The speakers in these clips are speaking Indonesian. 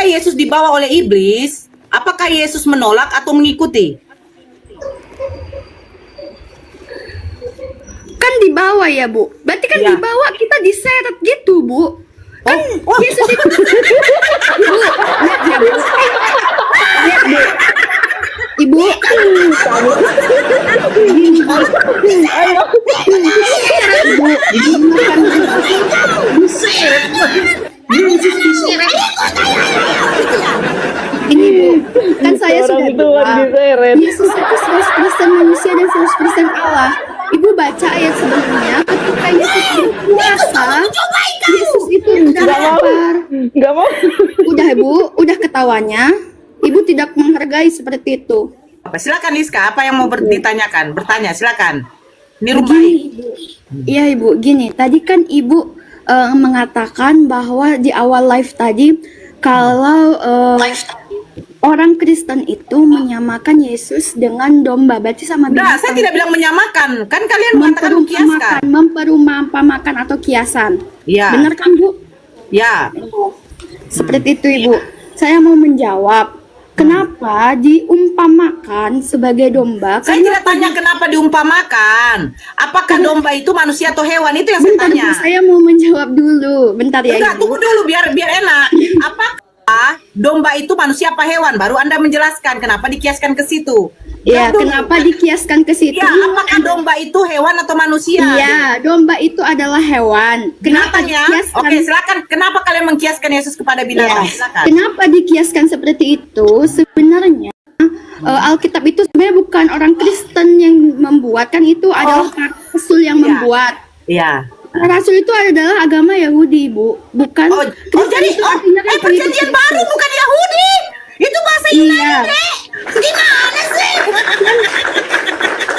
ketika Yesus dibawa oleh iblis, apakah Yesus menolak atau mengikuti? Kan dibawa ya Bu. Berarti kan dibawa, kita diseret gitu Bu. Kan Yesus itu Bu, lihat ya Bu. Lihat Bu. Ibu ini Bu, kan saya sudah bilang Yesus itu 100% manusia dan 100% Allah. Ibu baca ayat sebelumnya, ketika Yesus berpuasa, Yesus itu udah lapar. Nggak mau. Udah Bu, udah ketawanya. Ibu tidak menghargai seperti itu. Silakan Liska, apa yang mau ditanyakan? Bertanya, silakan. Ini rumah. Iya Ibu, gini. Tadi kan Ibu mengatakan bahwa di awal live tadi kalau orang Kristen itu menyamakan Yesus dengan domba, berarti sama Nah, saya tidak bilang menyamakan. Kan kalian mengatakan kiaskan. Memperumpamakan atau kiasan. Iya. Benar kan Bu? Ya. Seperti itu Ibu. Saya mau menjawab. Kenapa diumpamakan sebagai domba? Saya tidak tanya kenapa diumpamakan. Apakah domba itu manusia atau hewan? Itu yang saya tanya. Saya mau menjawab dulu. Bentar ya Enggak, Ibu. tunggu dulu biar enak. Apakah domba itu manusia apa hewan? Baru Anda menjelaskan kenapa dikiaskan ke situ. Ya, kenapa dikiaskan ke situ? Ya, apakah domba itu hewan atau manusia? Iya, domba itu adalah hewan. Kenapa Binatang ya? dikiaskan? Oke, silakan. Kenapa kalian mengkiaskan Yesus kepada binatang? Silakan. Kenapa dikiaskan seperti itu? Sebenarnya Alkitab itu sebenarnya bukan orang Kristen yang membuat, kan itu adalah para rasul yang membuat. Iya. Para rasul itu adalah agama Yahudi, Bu. Bukan jadi perjanjian baru bukan Yahudi. Itu bahasa Yunani, Dek. Gimana sih?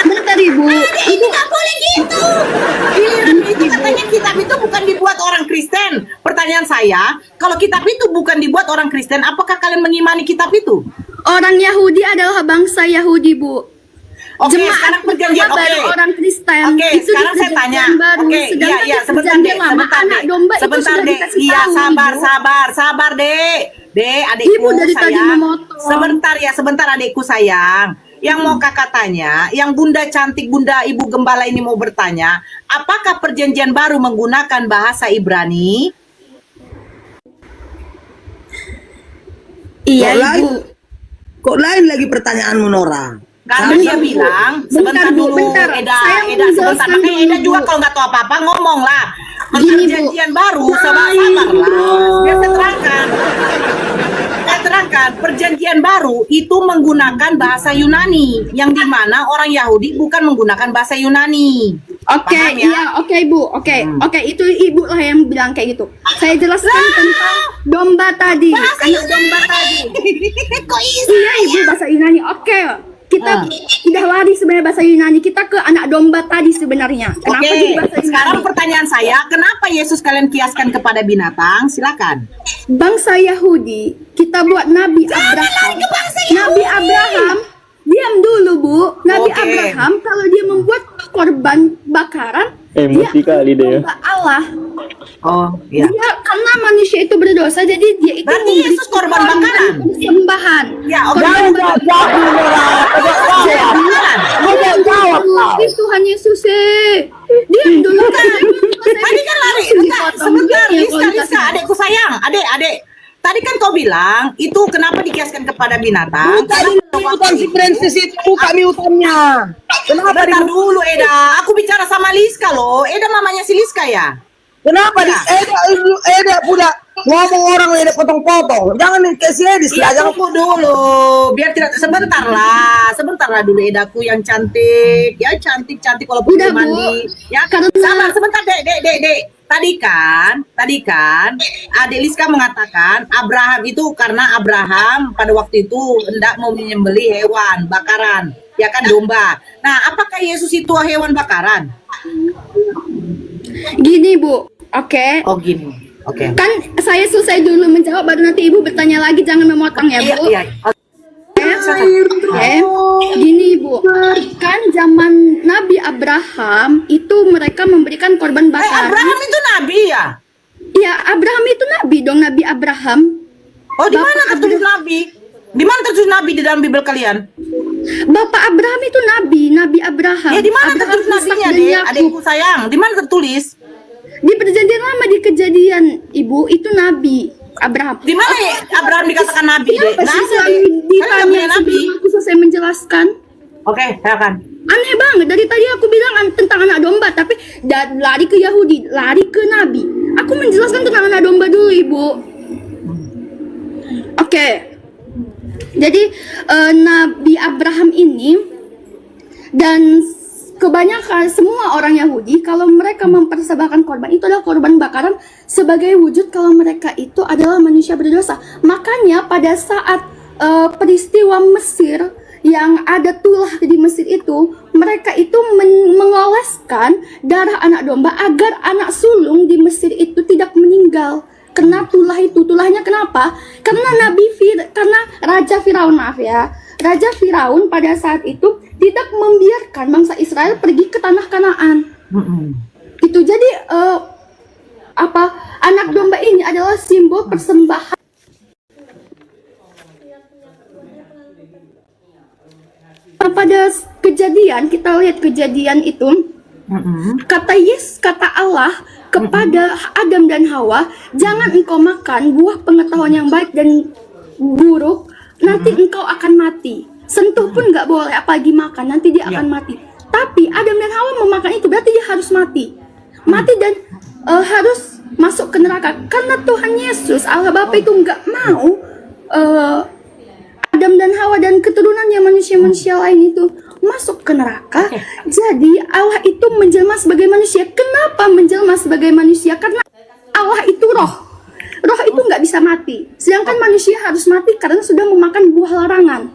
Bentar Ibu. Itu nggak boleh gitu. Itu katanya kitab itu bukan dibuat orang Kristen. Pertanyaan saya, kalau kitab itu bukan dibuat orang Kristen, apakah kalian mengimani kitab itu? Orang Yahudi adalah bangsa Yahudi, Bu. Oke, sekarang perjanjian baru orang Kristen. Oke, itu sekarang saya tanya. Baru. Oke, iya, sebentar deh, sebentar deh. Iya, sabar deh. Dek, adikku Ibu dari sayang. tadi memotong. Sebentar adikku sayang. Yang mau kakak tanya, yang bunda cantik, bunda ibu gembala ini mau bertanya, apakah perjanjian baru menggunakan bahasa Ibrani? Iya, Ibu. Kok lain lagi pertanyaanmu, Noora? Karena dia bilang, sebentar dulu, Eda, sebentar. Makanya Eda juga kalau nggak tahu apa-apa ngomong lah. Perjanjian baru, sabar lah. Biar saya terangkan, perjanjian baru itu menggunakan bahasa Yunani, yang dimana orang Yahudi bukan menggunakan bahasa Yunani. Oke, iya, oke Bu, oke, itu Ibu lah yang bilang kayak gitu. Saya jelaskan tentang domba tadi. Anak domba tadi. Kok iya Ibu, bahasa Yunani. Oke, kita udah lari sebenarnya bahasa Yunani. Kita ke anak domba tadi sebenarnya. Kenapa jadi bahasa Yunani? Sekarang pertanyaan saya, kenapa Yesus kalian kiaskan kepada binatang? Silakan. Bangsa Yahudi, kita buat Nabi Abraham. Nabi Abraham, diam dulu Bu. Nabi Abraham kalau dia membuat korban bakaran, emosi kali deh ya. Allah. Oh, iya. Dia karena manusia itu berdosa, jadi dia itu berarti Yesus korban bakaran. Sembahan. Ya, oke. Tuhan Yesus diam dulu kan. Tadi kan lari. Sebentar, Liska, adekku sayang, adek. Tadi kan kau bilang itu kenapa dikiaskan kepada binatang? Bukan si Princess itu, kami utamnya. Kenapa Bentar dulu, Eda. Aku bicara sama Liska loh. Eda mamanya si Liska ya? Kenapa Eda pula ngomong orang Eda potong-potong? Jangan dikasih Eda Ya, tunggu dulu. Biar tidak sebentar lah dulu Edaku yang cantik. Ya cantik walaupun Udah, belum mandi. Bu. Ya, sabar sebentar, Dek. Tadi kan Adik Liska mengatakan Abraham itu karena Abraham pada waktu itu hendak mau menyembelih hewan bakaran, ya kan domba. Nah, apakah Yesus itu hewan bakaran? Gini Bu, oke. Oh gini, oke. Kan saya selesai dulu menjawab, baru nanti Ibu bertanya lagi, jangan memotong ya Bu. Iya. Gini Bu, kan zaman Nabi Abraham itu mereka memberikan korban bakaran. Abraham itu nabi ya? Iya, Abraham itu nabi dong, Nabi Abraham. Oh, di mana tertulis nabi? Di mana tertulis nabi di dalam Bible kalian? Bapak Abraham itu Nabi Abraham. Ya, di mana Abraham, tertulis Ishak, nabinya, dan Dek? Yakub. Adikku sayang, di mana tertulis? Di perjanjian lama, di kejadian, Ibu, itu Nabi Abraham. Di mana ya Abraham dikatakan nabi, Dek? Kenapa Nggak sih ada, selalu Dek. Kalian nggak ditanya punya nabi. sebelum aku selesai menjelaskan? Oke, silakan. Aneh banget, dari tadi aku bilang tentang anak domba, tapi lari ke Yahudi, lari ke Nabi. Aku menjelaskan tentang anak domba dulu, Ibu. Oke. Jadi Nabi Abraham ini dan kebanyakan semua orang Yahudi, kalau mereka mempersembahkan korban, itu adalah korban bakaran sebagai wujud kalau mereka itu adalah manusia berdosa. Makanya pada saat peristiwa Mesir yang ada tulah di Mesir itu, mereka itu mengoleskan darah anak domba agar anak sulung di Mesir itu tidak meninggal. Kena tulah itu. Tulahnya kenapa? Karena karena Raja Firaun, maaf ya. Raja Firaun pada saat itu tidak membiarkan bangsa Israel pergi ke tanah Kanaan. Itu jadi anak domba ini adalah simbol persembahan. Pada kejadian, kita lihat kejadian itu, kata Allah kepada Adam dan Hawa, jangan engkau makan buah pengetahuan yang baik dan buruk, nanti engkau akan mati. Sentuh pun nggak boleh, apalagi makan, nanti dia akan mati. Tapi Adam dan Hawa memakan itu, berarti dia harus mati. Mati dan harus masuk ke neraka. Karena Tuhan Yesus, Allah Bapa itu nggak mau Adam dan Hawa dan keturunannya manusia-manusia lain itu masuk ke neraka. Jadi Allah itu menjelma sebagai manusia. Kenapa menjelma sebagai manusia? Karena Allah itu roh. Roh itu nggak bisa mati. Sedangkan manusia harus mati karena sudah memakan buah larangan.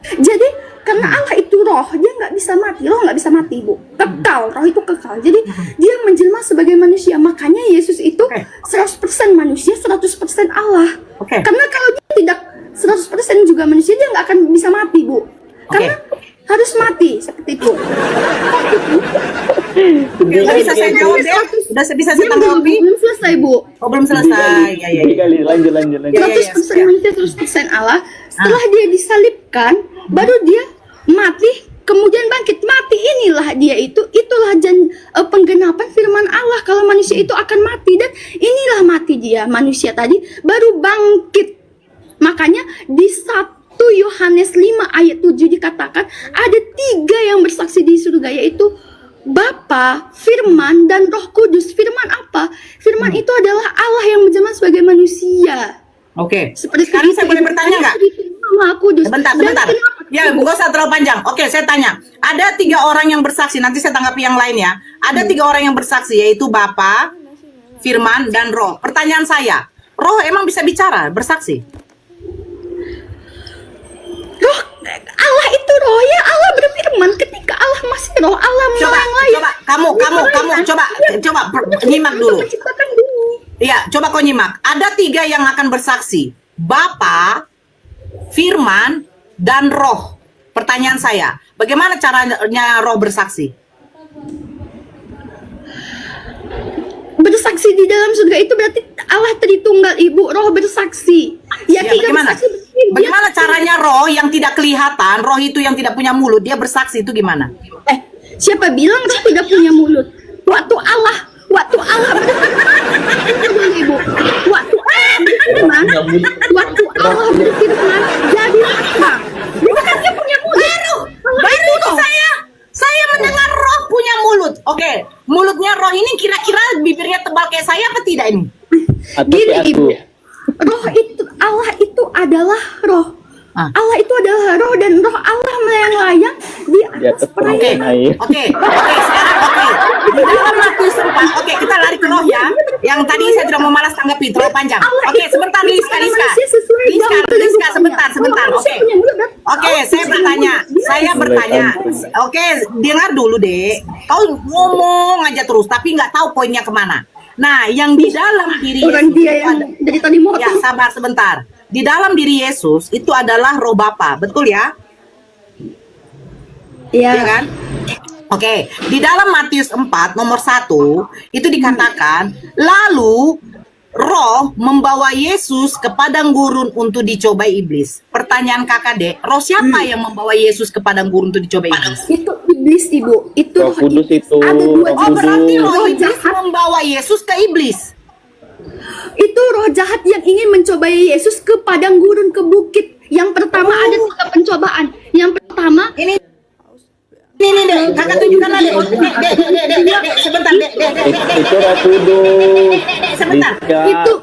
Jadi karena Allah itu roh, dia nggak bisa mati. Roh nggak bisa mati, Bu. Kekal, roh itu kekal. Jadi dia menjelma sebagai manusia. Makanya Yesus itu 100% manusia, 100% Allah. Karena kalau dia tidak 100% juga manusia, dia nggak akan bisa mati, Bu. Karena harus mati seperti itu. Udah bisa saya jawab ya? Udah bisa saya tanggapi? Belum selesai, Bu. Oh, belum selesai. Ya. Kali lanjut. 100% manusia, 100% Allah. Setelah dia disalibkan, baru dia mati, kemudian bangkit. Mati inilah dia itulah penggenapan firman Allah kalau manusia itu akan mati, dan inilah mati dia manusia tadi baru bangkit. Makanya di 1 Yohanes 5 ayat 7 dikatakan ada 3 yang bersaksi di surga, yaitu Bapa, Firman, dan Roh Kudus. Firman apa? Firman itu adalah Allah yang menjelma sebagai manusia. Seperti sekarang saya boleh bertanya nggak? Maha Kudus. Sebentar. Ya, nggak usah terlalu panjang. Saya tanya. Ada 3 orang yang bersaksi. Nanti saya tanggapi yang lain ya. Ada 3 orang yang bersaksi, yaitu Bapa, Firman, dan Roh. Pertanyaan saya, Roh emang bisa bicara, bersaksi? Roh, Allah itu roh ya. Allah berfirman ketika Allah masih roh. Allah melayang-layang. Coba nyimak dulu. Iya, coba kau nyimak. Ada 3 yang akan bersaksi. Bapa, Firman, dan Roh. Pertanyaan saya, bagaimana caranya Roh bersaksi? Bersaksi di dalam surga itu berarti Allah Tritunggal, Ibu. Roh bersaksi. Ya, bagaimana? Bagaimana caranya Roh yang tidak kelihatan, Roh itu yang tidak punya mulut, dia bersaksi itu gimana? Siapa bilang Roh tidak punya mulut? Waktu Allah Ibu. Waktu Allah berfirman, jadilah terang. Bukan dia punya mulut. Baru saya mendengar Roh punya mulut. Mulutnya Roh ini kira-kira bibirnya tebal kayak saya apa tidak ini? Gini, Ibu. Roh itu, Allah itu adalah Roh. Allah itu adalah Roh, dan Roh Allah melayang-layang di atas perairan. Sekarang di dalam Matius 4. Kita lari ke Roh ya. Yang tadi saya tidak mau malas tanggapi terlalu panjang. Sebentar Liska, sebentar. Saya bertanya. Dengar dulu, Dek. Kau ngomong aja terus tapi nggak tahu poinnya kemana. Nah, yang di dalam diri Yesus, ya, sabar sebentar. Di dalam diri Yesus itu adalah Roh Bapa, betul ya? Iya kan? Di dalam Matius 4 nomor 1 itu dikatakan, lalu roh membawa Yesus ke padang gurun untuk dicobai iblis. Pertanyaan kakak dek, roh siapa yang membawa Yesus ke padang gurun untuk dicobai iblis? Itu iblis, Ibu. Itu Roh Kudus iblis. itu, Ada dua Roh Oh, berarti jenis roh roh iblis jahat. membawa Yesus ke iblis. Itu roh jahat yang ingin mencobai Yesus ke padang gurun, ke bukit. Yang pertama ada 3 pencobaan. Yang pertama, Ini dek, kakak tunjukkan lah dek. Dek, sebentar dek. Itu Roh Kudus. Sebentar. Itu-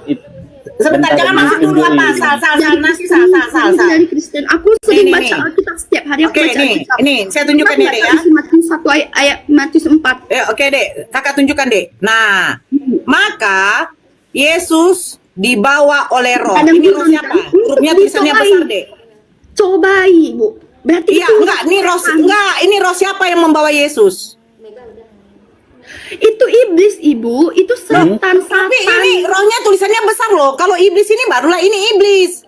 Sebentar, jangan masuk dulu apa sal. Ini dari Kristen. Aku sering Nih, baca nih. Alkitab setiap hari. Aku Oke, baca nih, Alkitab. ini saya tunjukkan nih dek ya. Matius 1 ayat Matius 4. Oke dek, kakak tunjukkan dek. Nah, maka Yesus dibawa oleh roh. Padang Ini roh gurun, siapa? kan? Hurufnya tulisannya Dicobai. besar dek. Cobai, Bu. Berarti Iya, itu enggak, ini roh siapa yang membawa Yesus? itu iblis, Ibu. Itu setan. Tapi ini rohnya tulisannya besar loh. Kalau iblis ini barulah ini iblis.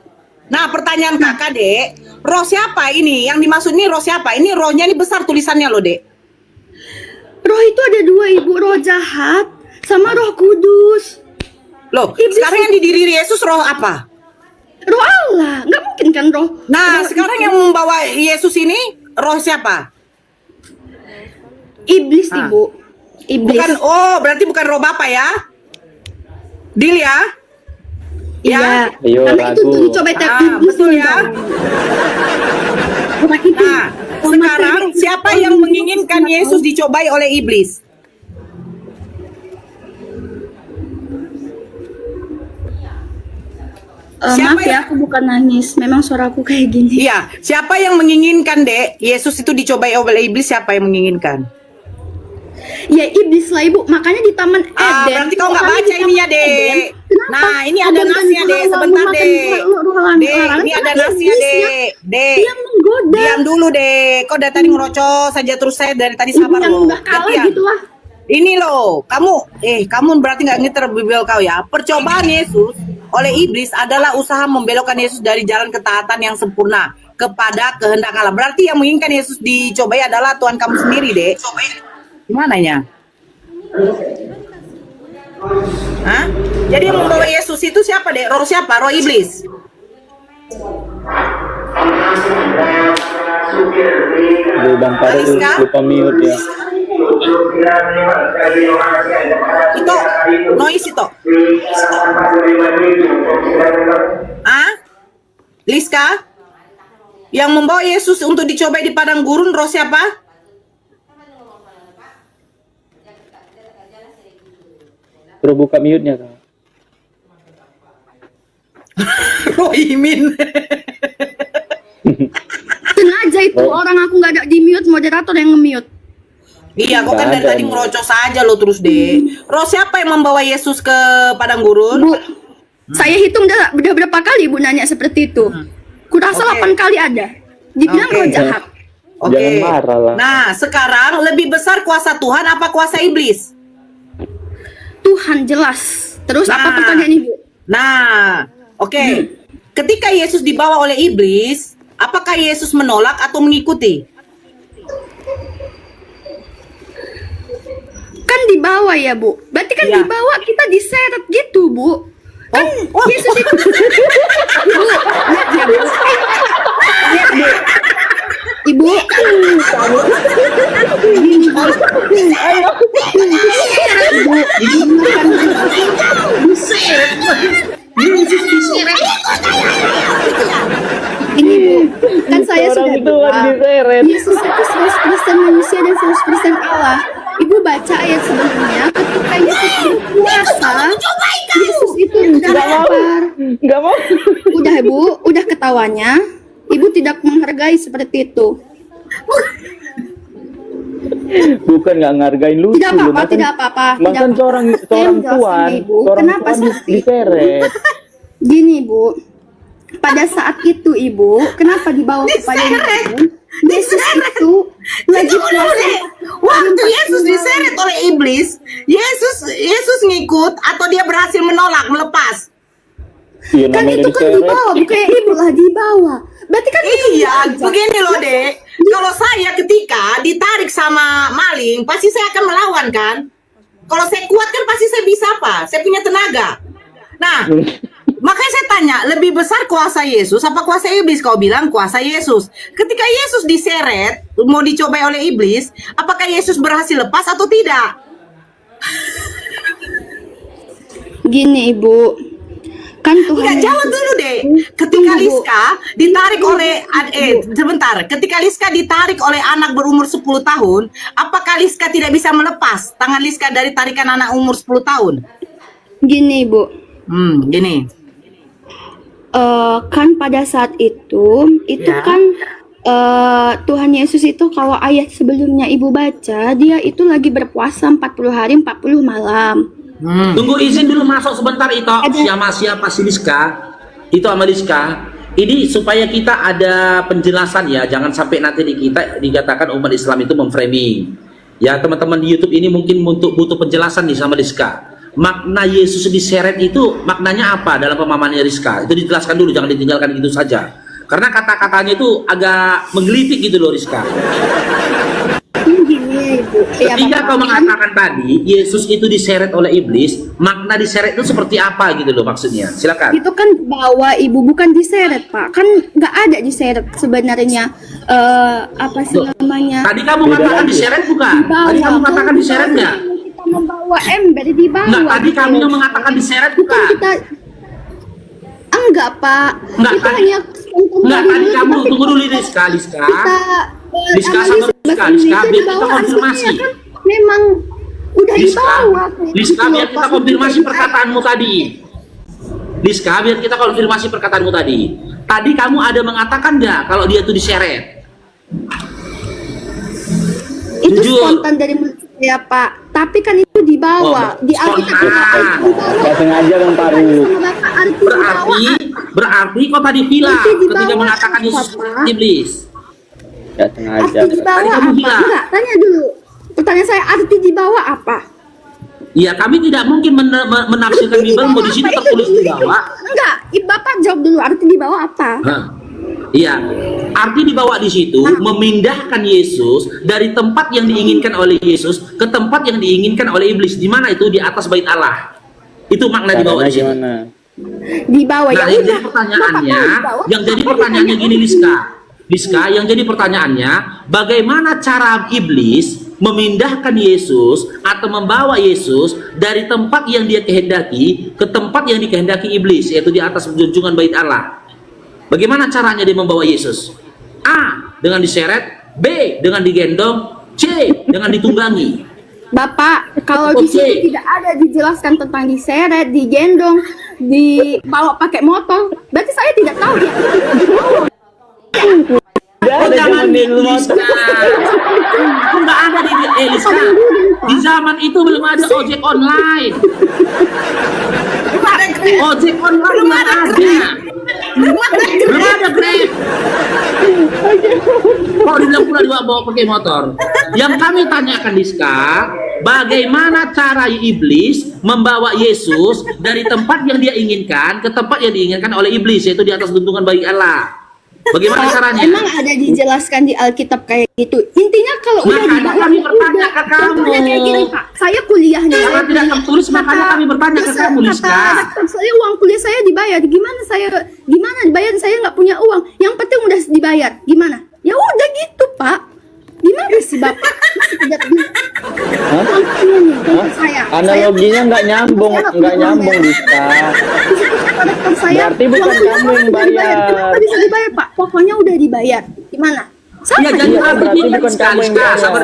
Nah, pertanyaan kakak dek, roh siapa ini? Yang dimaksud ini roh siapa? Ini rohnya ini besar tulisannya loh dek. Roh itu ada 2, Ibu. Roh jahat sama roh kudus. Loh, Iblis sekarang yang di diri Yesus roh apa? Roh Allah. Nggak mungkin kan roh. Nah, roh sekarang yang membawa Yesus ini roh siapa? iblis, Ah. Ibu. Iblis. Bukan, berarti bukan roh Bapak ya? Deal ya? Iya. Ayo, Karena itu ragu. dicoba Betul ya? Orang itu. Nah, sekarang siapa yang menginginkan Yesus dicobai oleh iblis? Siapa Maaf ya, yang- aku bukan nangis. Memang suaraku kayak gini. Iya, siapa yang menginginkan dek Yesus itu dicobai oleh iblis? Siapa yang menginginkan? Ya iblis lah, Ibu. Makanya di Taman Eden. Berarti kau nggak Makanya baca di ininya Taman dek. Eden, kenapa? Nah, ini ada Allah nasnya dan dek. Allah Sebentar memakan dek. larangan- Dek, ini karena ada nasnya iblisnya, dek. Dek, Dia menggoda. diam dulu dek. Kau dari tadi ngerocos saja terus, saya dari tadi Ibu sabar yang loh. udah kalah Gantian. gitu lah. Ini loh, kamu berarti nggak ngerti Bibel kau ya. Percobaan Yesus oleh iblis adalah usaha membelokkan Yesus dari jalan ketaatan yang sempurna kepada kehendak Allah. Berarti yang menginginkan Yesus dicobai adalah Tuhan kamu sendiri, dek. Gimana ya? Hah? Jadi yang membawa Yesus itu siapa, dek? Roh siapa? Roh iblis. Bang Farouq Aliska? lupa mute ya. Itu noise itu. Liska? Yang membawa Yesus untuk dicobai di padang gurun roh siapa? Terus buka mute-nya Kak. Roh Imin. Sengaja itu orang aku nggak ada di mute, moderator yang nge-mute. Iya, kok kan Nggak dari ada tadi nih. ngerocos saja lo terus deh. Roh siapa yang membawa Yesus ke padang gurun? Bu, saya hitung udah berapa kali Ibu nanya seperti itu. Kurasa Oke. 8 kali ada. Dibilang Oke. roh jahat. Oke. Jangan marah lah. Nah, sekarang lebih besar kuasa Tuhan apa kuasa iblis? Tuhan jelas. Terus apa Nah. pertanyaan Ibu? Nah, oke. Ketika Yesus dibawa oleh iblis, apakah Yesus menolak atau mengikuti? Kan dibawa ya Bu. Berarti kan Iya. dibawa kita diseret gitu Bu. Kan Yesus itu Bu, lihat ya Bu. Lihat Bu. Ibu, ini Bu, kan saya Orang sudah itu kan bilang diseret. Yesus itu 100% manusia dan 100% Allah. Ibu baca ayat sebelumnya, ketika Yesus berpuasa, Yesus itu udah lapar. Enggak mau. Udah Bu, udah ketawanya. Ibu tidak menghargai seperti itu. Bukan nggak ngargain lucu. Tidak apa-apa, Makan- tidak apa-apa. Makan tidak apa-apa. seorang Saya Tuhan, menjelaskan, Ibu. seorang Kenapa Tuhan seperti itu? diseret. Gini Bu, pada saat itu Ibu, kenapa dibawa kepada Ibu? Yesus itu lagi puasa. Waktu Yesus diseret oleh iblis, Yesus ngikut atau dia berhasil menolak, melepas? Iya, Kan namanya itu kan diseret. dibawa, bukan Ibu lah dibawa. Berarti kan itu Iya, diajak. begini loh dek. Kalau saya ketika ditarik sama maling, pasti saya akan melawan kan. Kalau saya kuat kan pasti saya bisa apa? Saya punya tenaga. Nah, makanya saya tanya, lebih besar kuasa Yesus apa kuasa iblis? Kau bilang kuasa Yesus. Ketika Yesus diseret, mau dicobai oleh iblis, apakah Yesus berhasil lepas atau tidak? Gini Ibu, kan Tuhan Enggak, jawab dulu deh. Ketika Tunggu, Bu. Liska ditarik oleh sebentar, ketika Liska ditarik oleh anak berumur 10 tahun, apakah Liska tidak bisa melepas tangan Liska dari tarikan anak umur 10 tahun? Gini Ibu, Gini. kan pada saat itu Ya. kan Tuhan Yesus itu kalau ayat sebelumnya Ibu baca, dia itu lagi berpuasa 40 hari 40 malam. Tunggu izin dulu masuk sebentar itu siapa si Liska itu sama Liska ini supaya kita ada penjelasan ya, jangan sampai nanti kita dikatakan umat Islam itu memframing ya. Teman-teman di YouTube ini mungkin butuh penjelasan nih sama Liska. Makna Yesus diseret itu maknanya apa dalam pemahamannya Rizka? Itu dijelaskan dulu, jangan ditinggalkan gitu saja. Karena kata-katanya itu agak menggelitik gitu loh Rizka. Gini Ibu, Ketika kau mengatakan tadi Yesus itu diseret oleh iblis, makna diseret itu seperti apa gitu loh maksudnya? Silakan. itu kan bawa Ibu, bukan diseret Pak, kan nggak ada diseret sebenarnya. Apa sih namanya? Tadi kamu katakan diseret bukan? Tadi kamu katakan diseret nggak? Kita membawa ember di bawah. Nggak, tadi kamu yang mengatakan diseret bukan? Kita enggak Pak. Nggak, Kita tadi- hanya Nggak, tadi kamu tunggu dulu Rizka. Kita Rizka sama Rizka, biar kita konfirmasi. Kan memang udah dibawa. Rizka, biar kita konfirmasi perkataanmu tadi. Rizka, biar kita konfirmasi perkataanmu tadi. Tadi kamu ada mengatakan nggak kalau dia itu diseret? Itu Jujur. spontan dari mulut saya Pak. Tapi kan itu dibawa di Alkitab. Spontan. Gak sengaja Bang Farouq. Berarti kau tadi bilang Arti dibawa ketika mengatakan Yesus apa? iblis. Gak sengaja. Arti dibawa Tadi kamu apa? bilang. Enggak, tanya dulu. Pertanyaan saya, arti dibawa apa? Ya, kami tidak mungkin menafsirkan Bible mau di situ tertulis di bawah. Enggak, Bapak jawab dulu, arti dibawa apa? Hah. Iya, arti dibawa di situ memindahkan Yesus dari tempat yang diinginkan oleh Yesus ke tempat yang diinginkan oleh iblis. Di mana itu? Di atas bait Allah. Itu makna dibawa Caranya di situ. gimana? Dibawa Nah, ya yang udah. jadi pertanyaannya, Bapak tahu dibawa, yang jadi apa pertanyaannya ditanya? gini Liska, yang jadi pertanyaannya, bagaimana cara iblis memindahkan Yesus atau membawa Yesus dari tempat yang dia kehendaki ke tempat yang dikehendaki iblis, yaitu di atas junjungan bait Allah. Bagaimana caranya dia membawa Yesus? A. Dengan diseret, B. Dengan digendong, C. Dengan ditunggangi. Bapak, kalau di Oke. sini tidak ada dijelaskan tentang diseret, digendong, dibawa pakai motor, berarti saya tidak tahu ya. Oh, jangan gitu, Liska. Itu nggak ada di Liska. Di zaman itu belum ada ojek online. Ojek online belum ada. Belum ada Grab. Kok dibilang pula dibawa pakai motor? Yang kami tanyakan Liska, bagaimana cara iblis membawa Yesus dari tempat yang dia inginkan ke tempat yang diinginkan oleh iblis, yaitu di atas guntungan bait Allah. Bagaimana caranya? Emang ada dijelaskan di Alkitab kayak gitu. Intinya kalau udah Makanya dibawa, kami bertanya udah. ke kamu. Contohnya kayak gini Pak, saya kuliah nih. Karena tidak tertulis, makanya kami bertanya ke kamu, Liska. Kata saya uang kuliah saya dibayar. Gimana dibayar? Saya nggak punya uang. Yang penting udah dibayar. Gimana? Ya udah gitu Pak. Gimana sih Bapak? Masih tidak bisa. Saya. Analoginya nggak nyambung, Rizka. Berarti bukan kamu yang bayar. Kenapa bisa dibayar Pak? Pokoknya udah dibayar. Gimana? Ya, jadi Iya, berarti Liska, bukan kamu yang Liska, bayar. sabar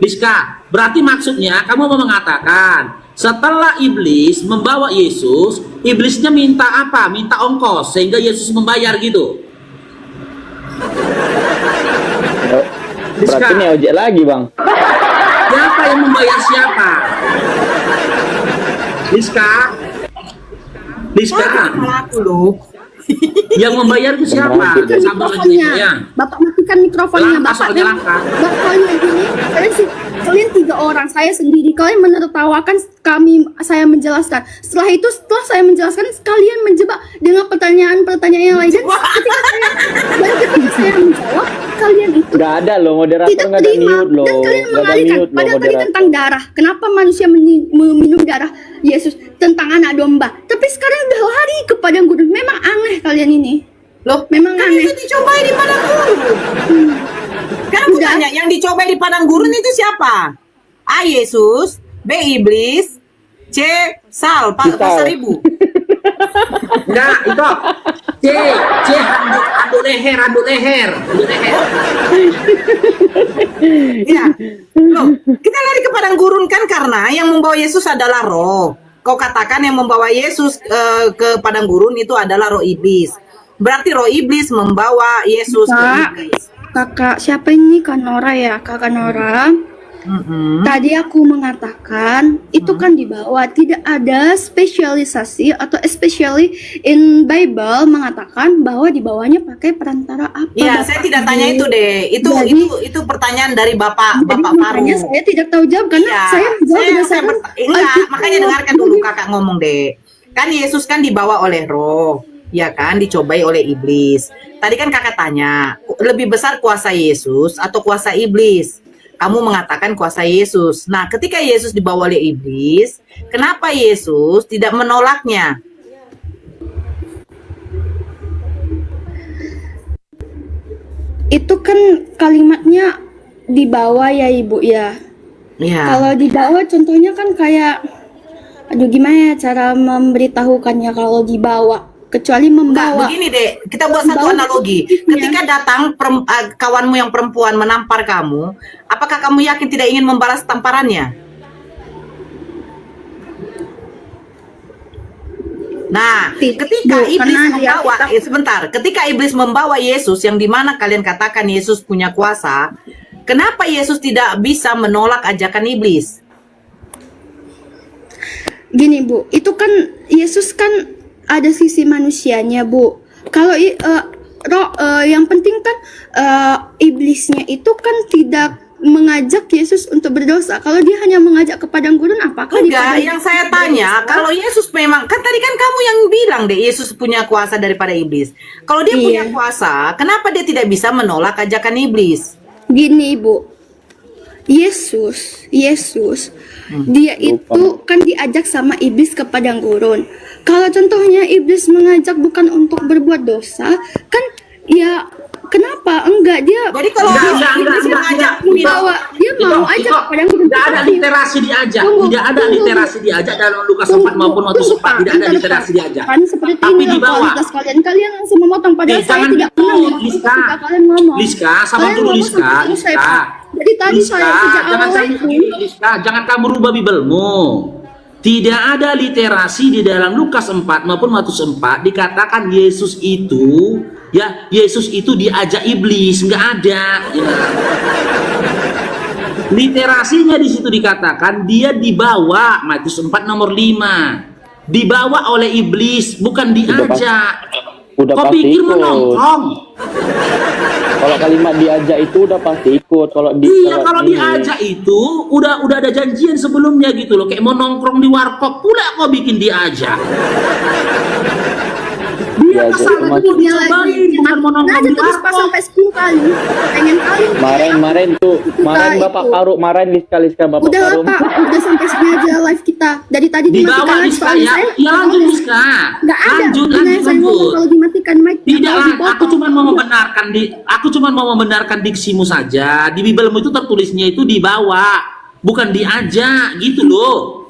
Liska. Berarti maksudnya kamu mau mengatakan setelah iblis membawa Yesus, iblisnya minta apa? Minta ongkos sehingga Yesus membayar gitu. Berarti nih ojek lagi Bang. Siapa yang membayar siapa? Liska, Aku loh. yang membayar itu siapa? Matikan Sabar lagi mikrofonnya. ya. Bapak matikan mikrofonnya. Langkah Bapak soalnya langkah. Bapak kalian ini, kalian 3 orang, saya sendiri. Kalian menertawakan saya menjelaskan. Setelah saya menjelaskan, kalian menjebak dengan pertanyaan-pertanyaan yang lain. Dan ketika saya menjawab, kalian itu Gak ada loh moderator, tidak nggak ada terima mute loh. dan kalian Nggak ada mengalihkan. mute loh Padahal tadi moderator. tentang darah. Kenapa manusia meminum darah? Yesus tentang anak domba. Tapi sekarang udah lari ke padang gurun. Memang aneh kalian ini. Loh, Memang kan aneh. itu dicobai di padang gurun. Kan aku Udah. tanya, yang dicobai di padang gurun itu siapa? A. Yesus, B. Iblis, C. Pasar Ibu. Enggak, itu C handuk leher. Ya, loh, kita lari ke padang gurun kan karena yang membawa Yesus adalah roh. Kau katakan yang membawa Yesus ke padang gurun itu adalah roh iblis. Berarti roh iblis membawa Yesus ke Kak, iblis. kakak siapa ini? Kak Noora ya, kakak Noora. Tadi aku mengatakan itu kan di bawah tidak ada spesialisasi atau especially in Bible mengatakan bahwa di bawahnya pakai perantara apa? Iya, Bapak saya tidak tanya Ibu? itu deh. Jadi- Itu pertanyaan dari Bapak Jadi makanya Farouq. saya tidak tahu jawab karena Iya, saya menjawab berdasarkan enggak, Alkitab. makanya dengarkan dulu kakak ngomong deh. Kan Yesus kan dibawa oleh roh, ya kan, dicobai oleh iblis. Tadi kan kakak tanya, lebih besar kuasa Yesus atau kuasa iblis? Kamu mengatakan kuasa Yesus. Nah, ketika Yesus dibawa oleh iblis, kenapa Yesus tidak menolaknya? Itu kan kalimatnya dibawa ya Ibu ya. Iya. Kalau dibawa contohnya kan kayak aduh gimana ya cara memberitahukannya kalau dibawa kecuali Enggak, membawa. begini deh, kita buat satu Membawa analogi. positifnya. Ketika datang kawanmu yang perempuan menampar kamu, apakah kamu yakin tidak ingin membalas tamparannya? Nah, Tidak, ketika Bu, iblis karena dia membawa, sebentar, ketika iblis membawa Yesus yang dimana kalian katakan Yesus punya kuasa, kenapa Yesus tidak bisa menolak ajakan iblis? Gini Bu, itu kan Yesus kan ada sisi manusianya Bu. Kalau yang penting kan iblisnya itu kan tidak mengajak Yesus untuk berdosa. Kalau dia hanya mengajak ke padang gurun, apakah di Enggak, padang yang gurun saya berdosa? tanya, kalau Yesus memang, kan tadi kan kamu yang bilang deh, Yesus punya kuasa daripada iblis. Kalau dia punya Iya. kuasa, kenapa dia tidak bisa menolak ajakan iblis? Gini Bu, Yesus, dia itu kan diajak sama iblis ke padang gurun. Kalau contohnya iblis mengajak bukan untuk berbuat dosa, kan ya kenapa enggak dia? Jadi kalau iblis mengajak, membawa dia mau ajak ke padang gurun. Tidak ada literasi diajak, tidak ada literasi diajak dalam Lukas 4 maupun Matius 4, tidak ada literasi diajak. Kan seperti Tapi ini di bawah. kualitas kalian langsung memotong padahal saya Jangan tidak gitu, pernah memotong Liska. ketika kalian ngomong. Liska, sabar Kalian dulu ngomong Liska. sampai selesai, Liska. Pak. Jadi tadi saya sejak jangan awal kamu itu Liska, jangan kamu rubah Bibelmu. Tidak ada literasi di dalam Lukas 4 maupun Matius 4 dikatakan Yesus itu diajak iblis, nggak ada. Ya. Literasinya di situ dikatakan dia dibawa, Matius 4 nomor 5. Dibawa oleh iblis, bukan diajak. Udah Kau pasti pikir ikut. menongkrong? Kalau kalimat diajak itu udah pasti ikut. Iya, kalau diajak itu udah ada janjian sebelumnya gitu loh, kayak mau nongkrong di warkop pula kau bikin diajak. Dia Diajak kesana cuma- itu dicobain, bukan mau nongkrong aja di terus pas warkop. sampai 10 kali. Pengen kali. Marahin Bapak itu. Farouq, marahin Liska Bapak Udah lah Farouq. Pak, udah sampai sini aja live kita. Dari tadi Di dimatikan bawah lagi Liska soalnya ya, saya. ya lanjut Liska. Nggak ada. Lanjut, Gimana saya ngomong kalau dimatikan mic? Tidak kalau lah, dipotong. aku cuma mau membenarkan diksimu saja. Di Bibelmu itu tertulisnya itu dibawa, bukan diajak gitu loh.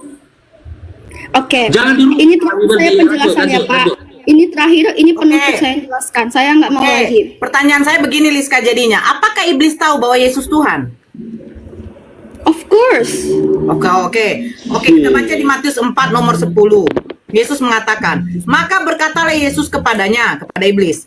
Oke. Jangan dirubah. Ini terakhir saya penjelasan ya Lanjut, Pak. lanjut. Ini terakhir, ini penutup Oke. saya jelaskan. Saya nggak mau Oke, lagi. pertanyaan saya begini Liska jadinya, apakah iblis tahu bahwa Yesus Tuhan? Of course. Oke, kita baca di Matius 4 nomor 10. Yesus mengatakan, maka berkatalah Yesus kepada iblis,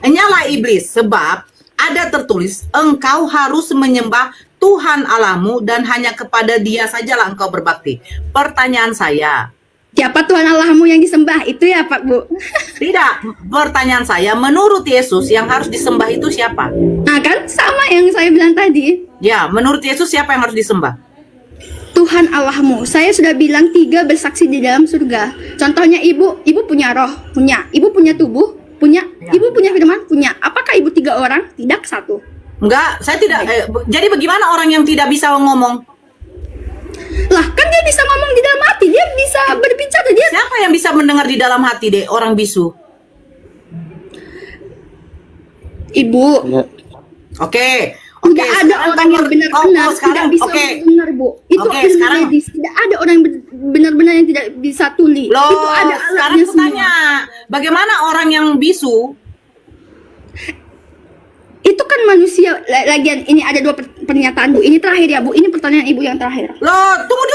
Enyalah iblis, sebab ada tertulis, engkau harus menyembah Tuhan Allahmu dan hanya kepada Dia sajalah engkau berbakti. Pertanyaan saya, Siapa Tuhan Allahmu yang disembah? Itu ya Pak Bu. tidak, pertanyaan saya, menurut Yesus yang harus disembah itu siapa? Nah kan sama yang saya bilang tadi. Ya, menurut Yesus siapa yang harus disembah? Tuhan Allahmu. Saya sudah bilang 3 bersaksi di dalam surga. Contohnya ibu punya roh, punya. Ibu punya tubuh, punya. Ya. Ibu punya firman, punya. Apakah ibu 3 orang? Tidak, 1. Enggak, saya tidak. Jadi bagaimana orang yang tidak bisa ngomong? Lah, kan dia bisa ngomong di dalam hati, dia bisa berbicara, dia Siapa yang bisa mendengar di dalam hati, Dek? Orang bisu. Ibu. Ya. Oke. Tidak ada orang yang benar-benar sekarang, tidak bisa oke. mendengar, Bu. Itu Oke, ilmu sekarang- medis. Tidak ada orang yang benar-benar yang tidak bisa tuli. Loh, Itu ada sekarang alatnya aku semua. tanya, bagaimana orang yang bisu? Itu kan manusia. Lagian ini ada 2 pernyataan, Bu. Ini terakhir ya, Bu. Ini pertanyaan Ibu yang terakhir. Loh, tunggu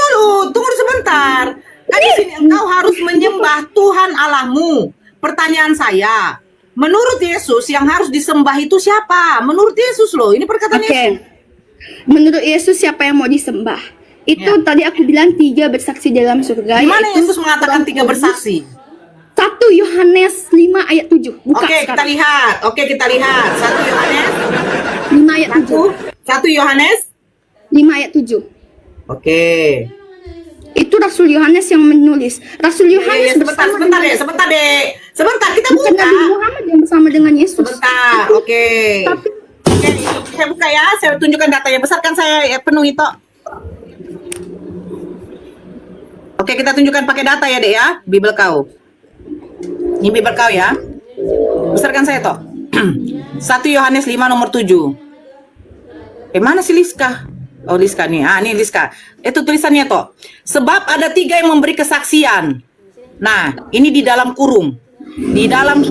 dulu sebentar. Kan di sini engkau harus menyembah Tuhan Allahmu. Pertanyaan saya, menurut Yesus yang harus disembah itu siapa? Menurut Yesus loh, ini perkataan Oke. Yesus. Menurut Yesus siapa yang mau disembah? Itu Ya. tadi aku bilang 3 bersaksi dalam surga. Di mana yaitu Yesus mengatakan 3 bersaksi? 1 Yohanes 5 ayat 7. Buka Oke, kita sekarang. lihat. Oke, kita lihat. 1 Yohanes 5 ayat 7. 1 Yohanes. 5 ayat 7. Oke. Itu Rasul Yohanes yang menulis. Rasul Yohanes Sebentar, bersama sebentar, Dek. Sebentar, kita bukan buka. Nabi Muhammad yang bersama dengan Yesus. Sebentar, oke. Tapi Oke, saya buka ya. Saya tunjukkan datanya. Besarkan saya penuh itu. Oke, kita tunjukkan pakai data ya, Dek ya. Bibel kau. Ini Bibel kau ya. Besarkan saya toh. 1 Yohanes 5 nomor 7. Mana si Liska? Oh, Liska nih. Ini Liska. Itu tulisannya toh. Sebab ada 3 yang memberi kesaksian. Nah, ini di dalam kurung. Di dalam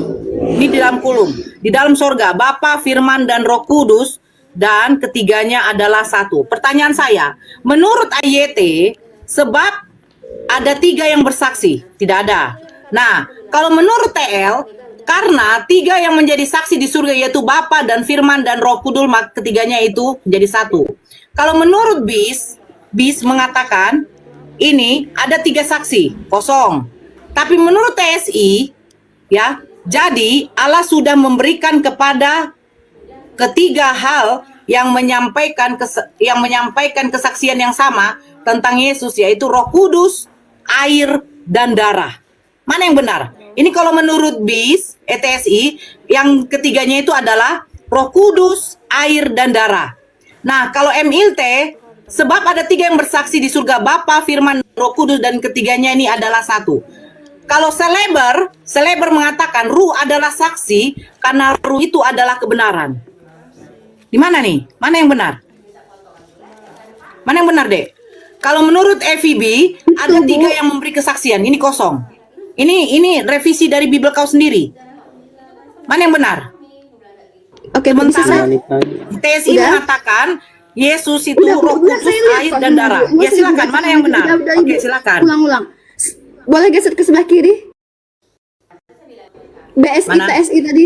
kurung. Di dalam sorga, Bapa, Firman, dan Roh Kudus. Dan ketiganya adalah 1. Pertanyaan saya, menurut AYT, sebab ada 3 yang bersaksi? Tidak ada. Nah, kalau menurut TL, karena 3 yang menjadi saksi di surga yaitu Bapa dan Firman dan Roh Kudus, maka ketiganya itu menjadi 1. Kalau menurut BIS mengatakan ini ada 3 saksi, kosong. Tapi menurut TSI, ya, jadi Allah sudah memberikan kepada ketiga hal yang menyampaikan kesaksian yang sama tentang Yesus, yaitu Roh Kudus, air, dan darah. Mana yang benar? Ini kalau menurut BIS, ETSI, yang ketiganya itu adalah Roh Kudus, air, dan darah. Nah, kalau MILT, sebab ada 3 yang bersaksi di surga, Bapa, Firman, Roh Kudus, dan ketiganya ini adalah 1. Kalau Seleber mengatakan ruh adalah saksi karena ruh itu adalah kebenaran. Di mana nih? Mana yang benar? Mana yang benar, Dek? Kalau menurut FEB ada 3 yang memberi kesaksian, ini kosong. Ini revisi dari Bibel kau sendiri. Mana yang benar? oke, bisa Sementara saya. TSI Udah? mengatakan Yesus itu Udah, Roh udah, Kudus, saya lihat air, kok dan semua, darah. Bu. Nggak Ya usah silakan, dibahas mana lagi. yang benar? Udah, Oke, Ibu. silakan. Ulang-ulang. Boleh geser ke sebelah kiri? BSI Mana? TSI tadi.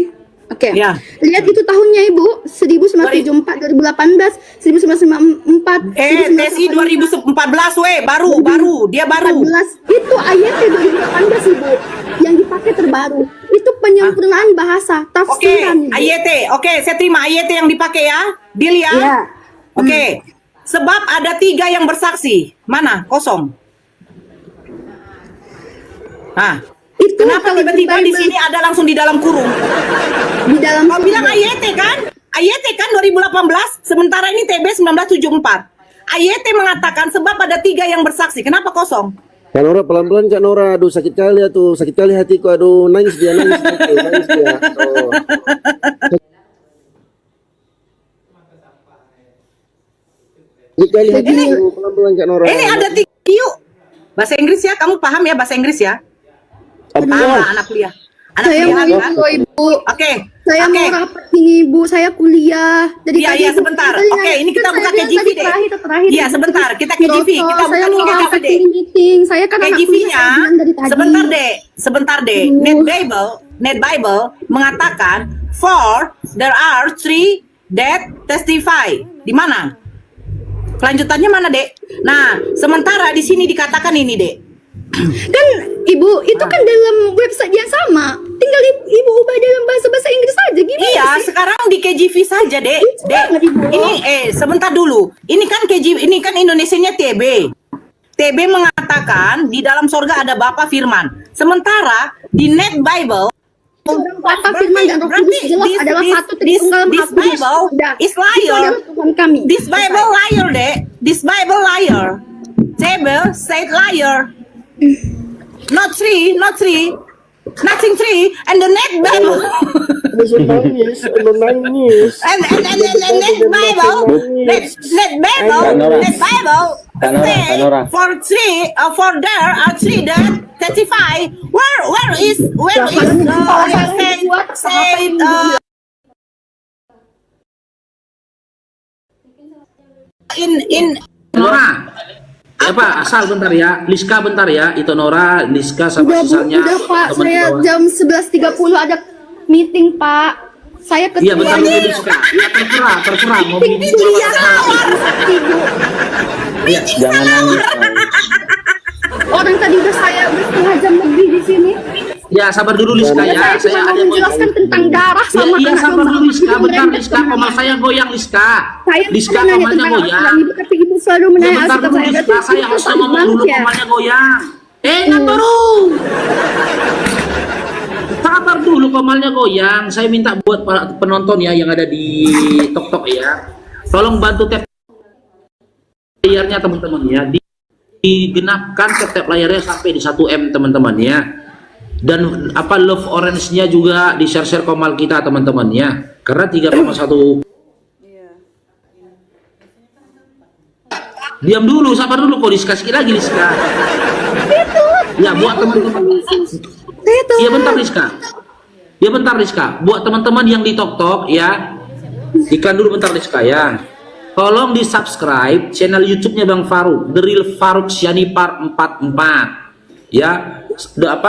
Oke. Ya. Lihat itu tahunnya, Ibu. 1974, 2018, 1994, TSI 2014 baru, dia baru. 2014. Itu ayatnya 2018, Ibu. Yang dipakai terbaru. Itu penyempurnaan bahasa, Oke, tafsiran. Ibu. AYT. Oke, saya terima AYT yang dipakai ya. Deal ya. Iya. Oke. Sebab ada 3 yang bersaksi. Mana? Kosong. Nah, Itu kenapa kalau tiba-tiba di Bible, sini ada langsung di dalam kurung? di dalam Kau bilang AYT kan? AYT kan 2018, sementara ini TB 1974. AYT mengatakan sebab ada 3 yang bersaksi. Kenapa kosong? Kak Noora pelan-pelan Kak Noora, aduh sakit kali hatiku, aduh nangis dia. Aduh. Sakit kali hatiku, pelan-pelan Kak Noora. Ini ada 3 yuk. Bahasa Inggris ya, kamu paham ya bahasa Inggris ya? Of Paham course. lah anak kuliah. Anak saya kuliah mau kan? itu, Ibu. Oke. Saya Oke. mau rapat ini, Bu. Saya kuliah. Dari Iya, tadi, iya, Bu, sebentar. tadi Oke, ini kita saya buka bilang KGV tadi deh. Terakhir. Iya, sebentar. Kita KGV. Doso, Kita buka saya dulu mau KGV rapat deh. meeting. Saya kan anak kuliah, KGV-nya, saya bilang dari tadi. sebentar deh. Net Bible mengatakan, for there are 3 that testify. Di mana? Kelanjutannya mana, Dek? Nah, sementara di sini dikatakan ini, Dek. Kan, Ibu, itu kan dalam website yang sama. Tinggal Ibu ubah dalam bahasa Inggris saja. Gimana Iya, sih? sekarang di KJV saja, Dek. Dek, banget, Ibu. ini sebentar dulu. Ini kan KJV, ini kan Indonesianya TB. TB mengatakan di dalam sorga ada Bapa Firman. Sementara di Net Bible Bapa, Firman, dan Roh Kudus jelas adalah satu Tritunggal Maha this Kudus. Bible Udah. is Itu liar. adalah Tuhan kami. This Bible liar, Dek. This Bible liar. table said liar. Not three, nothing three, and the next Bible. Nangis, nangis. And next Bible, next Bible Tanora. say for three, for there are three that testify. Where is say in Noora. Apa asal bentar ya, Liska bentar ya, itu Noora, Liska sama Udah, Bu, sisanya. udah Pak, teman saya bawah. jam 11.30 ada meeting Pak. Saya Iya ketua bentar dulu Liska. Ya terserah mau meeting meeting dia apa. Ibu. Ya, Jangan nangis. Orang tadi udah saya udah setengah jam lebih di sini. ya sabar dulu Liska ya. Saya cuma mau menjelaskan tentang darah sama Iya anak sabar domba. dulu Liska, Ibu bentar merembet Liska, kemana? komal saya goyang Liska. Saya Liska bukan nanya komalnya tentang goyang. Al-Quran, Ibu, tapi Ibu selalu Ya menanya bentar sikap dulu saya. Liska, Berarti saya itu harusnya sama ngomong dulu manusia. komalnya goyang. Ngatoru. Sabar dulu komalnya goyang. Saya minta buat para penonton ya yang ada di TikTok ya. Tolong bantu tap layarnya teman-teman ya. Digenapkan tap layarnya sampai di 1M teman-teman ya. Dan apa love orange-nya juga di share-share komal kita teman-teman ya. Karena 3,1. Diam dulu, sabar dulu kok Liska, sekali lagi Liska. Ya buat teman-teman. Iya bentar Liska. Ya bentar Liska. Buat teman-teman yang di TikTok ya. Iklan dulu bentar Liska ya. Tolong di subscribe channel YouTube-nya Bang Farouq, The Real Farouq Syanipar 44. Ya,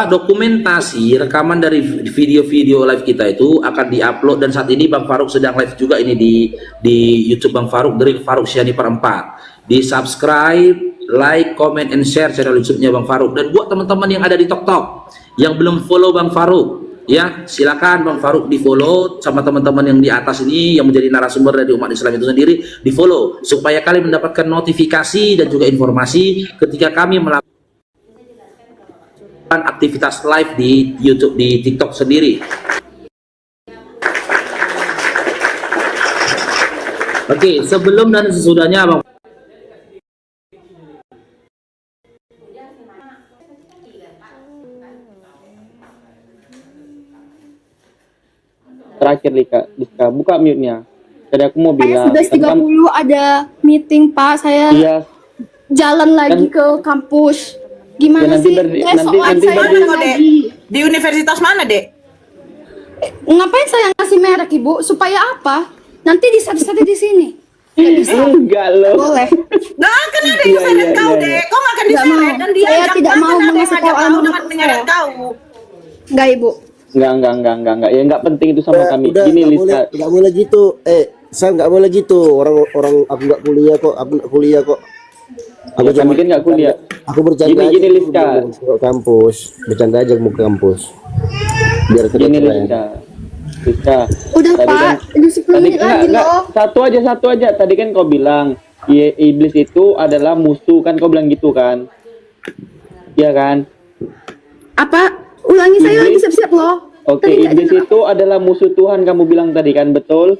dokumentasi rekaman dari video-video live kita itu akan diupload, dan saat ini Bang Farouq sedang live juga ini di YouTube Bang Farouq, The Real Farouq Syanipar 4. Di subscribe, like, comment, and share channel YouTube-nya Bang Farouq. Dan buat teman-teman yang ada di TikTok yang belum follow Bang Farouq, ya silakan Bang Farouq di follow sama teman-teman yang di atas ini yang menjadi narasumber dari umat Islam itu sendiri, di follow supaya kalian mendapatkan notifikasi dan juga informasi ketika kami melakukan aktivitas live di YouTube, di TikTok sendiri. Oke, sebelum dan sesudahnya Bang Terakhir Liska, buka mute-nya. Tadi aku mau Saya bilang 11.30 ada meeting Pak. Saya iya, jalan lagi ke kampus. Gimana Ya, nanti sih? nanti Saya berdi- jalan Dek? lagi. Di universitas mana, Dek? Ngapain saya ngasih merek Ibu? Supaya apa? Nanti disari-sari di sini. Nggak bisa. enggak loh. Boleh. Nah, kan ada yang Iya, seret iya, kau, iya. Dek. Kau nggak akan Nggak diseret mau. dan dia Saya ajak tidak makan, mau ada yang mengasih ajak tahu kau alamat dengan menyeret saya. kau. Enggak Ibu. Enggak. Ya enggak penting itu sama kami. Udah, Gini nggak Liska. boleh gitu. Saya nggak boleh gitu. Orang aku nggak kuliah kok. Aku Ya, kami kan nggak kuliah. Aku bercanda Gini, aja Liska. ke kampus. Bercanda aja mau ke kampus. Biar Gini keren. Liska. Udah Tadi Pak, kan- udah 10 menit lagi enggak, loh. satu aja. Tadi kan kau bilang iblis itu adalah musuh, kan kau bilang gitu kan? Iya kan? Apa? Ulangi, saya Iblis. lagi siap-siap loh. Oke, Tadi nggak iblis dengar. itu adalah musuh Tuhan, kamu bilang tadi kan, betul?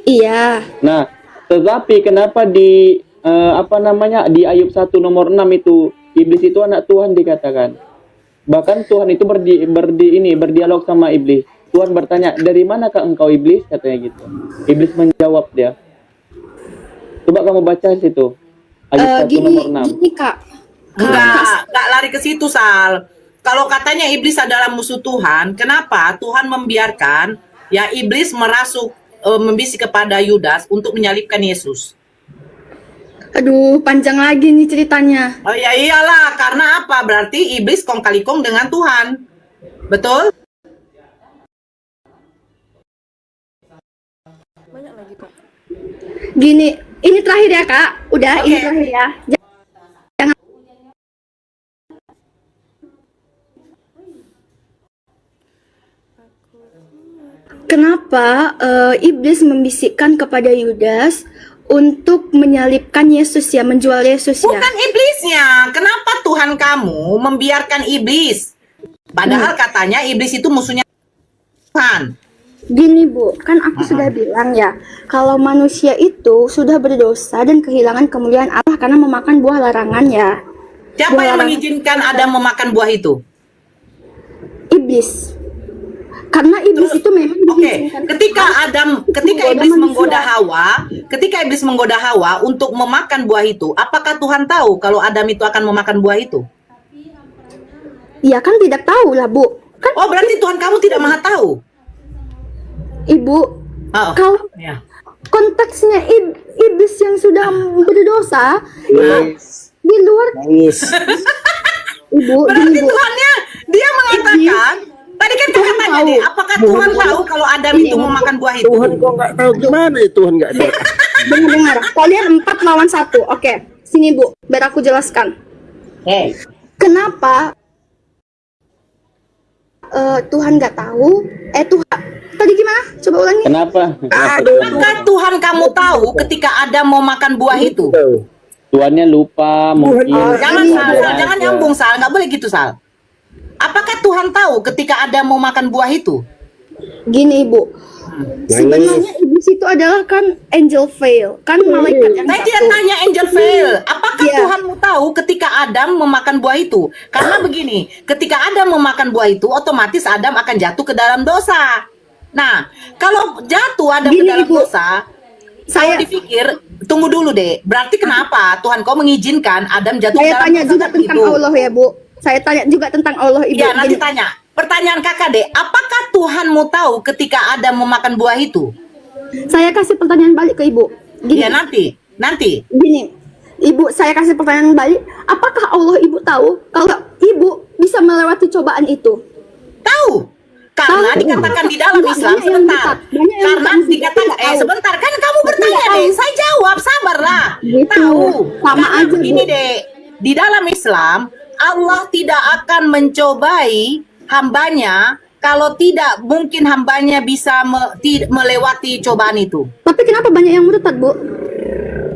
Iya. Nah, tetapi kenapa di di Ayub 1 nomor 6 itu iblis itu anak Tuhan dikatakan. Bahkan Tuhan itu berdialog sama iblis. Tuhan bertanya, "Dari manakah engkau iblis?" katanya gitu. Iblis menjawab dia. Coba kamu baca situ. Ayub 1 nomor 6. Gini Kak. Nggak lari ke situ, Sal. Kalau katanya iblis adalah musuh Tuhan, kenapa Tuhan membiarkan ya iblis merasuk membisik kepada Yudas untuk menyalibkan Yesus? Aduh, panjang lagi nih ceritanya. Oh ya iyalah, karena apa? Berarti iblis kong kali kong dengan Tuhan. Betul? Gini, ini terakhir ya Kak. Udah, ini Oke. terakhir ya. Jangan. Kenapa iblis membisikkan kepada Yudas untuk menyalibkan Yesus ya, menjual Yesus ya? Bukan iblisnya. Kenapa Tuhan kamu membiarkan iblis? Padahal katanya iblis itu musuhnya Tuhan. Gini Bu, kan aku sudah bilang ya, kalau manusia itu sudah berdosa dan kehilangan kemuliaan Allah karena memakan buah larangan ya. Siapa Buah yang larangan mengizinkan Adam memakan buah itu? Iblis. Karena iblis itu memang Oke, diizinkan ketika iblis menggoda Hawa untuk memakan buah itu, apakah Tuhan tahu kalau Adam itu akan memakan buah itu? Ya kan tidak tahu lah Bu. Kan Oh, berarti Tuhan kamu tidak maha tahu. Ibu, Oh, kalau ya. konteksnya iblis yang sudah berdosa di luar Nangis. Ibu, Berarti gini Bu. Tuhannya dia mengatakan, tadi kan kakak tanya deh, apakah Tuhan tahu kalau Adam itu memakan buah itu? Tuhan kok nggak tahu gimana ya Tuhan nggak tahu. Dengar, kalian 4 lawan 1. Oke, sini Bu, biar aku jelaskan. Kenapa Tuhan nggak tahu? Tuhan, tadi gimana? Coba ulangi. Kenapa? Apakah Tuhan kamu tahu ketika Adam mau makan buah itu? Tuannya lupa mungkin. Jangan ini Sal, ada. jangan nyambung Sal, nggak boleh gitu Sal. Apakah Tuhan tahu ketika Adam mau makan buah itu? Gini Ibu, sebenarnya iblis itu adalah kan angel veil, kan malaikat yang Saya tidak satu. tanya Angel Veil, apakah Iya. Tuhan mau tahu ketika Adam memakan buah itu? Karena begini, ketika Adam memakan buah itu, otomatis Adam akan jatuh ke dalam dosa. Nah, kalau jatuh Adam ke Gini, dalam Ibu. dosa, Saya saya dipikir, tunggu dulu deh. Berarti kenapa Tuhan kau mengizinkan Adam jatuh ke saya dalam tanya dosa juga seperti tentang itu? Allah ya Bu. Saya tanya juga tentang Allah Ibu. Iya, nanti Gini. tanya. Pertanyaan kakak deh, apakah Tuhan mau tahu ketika Adam memakan buah itu? Saya kasih pertanyaan balik ke Ibu. Gini, Iya, nanti. gini. Ibu, saya kasih pertanyaan balik. Apakah Allah Ibu tahu kalau Ibu bisa melewati cobaan itu? Tahu. Karena Tahu. dikatakan di dalam Enggak, Islam banyak yang sebentar. dekat. Banyak yang Karena dekat. dikatakan Tahu. sebentar kan kamu bertanya Tahu. deh. Saya jawab, sabarlah. Gitu. Tahu. Sama Karena aja, begini Bu. deh. Di dalam Islam Allah tidak akan mencobai hambanya kalau tidak mungkin hambanya bisa melewati cobaan itu. Tapi kenapa banyak yang murtad, Bu?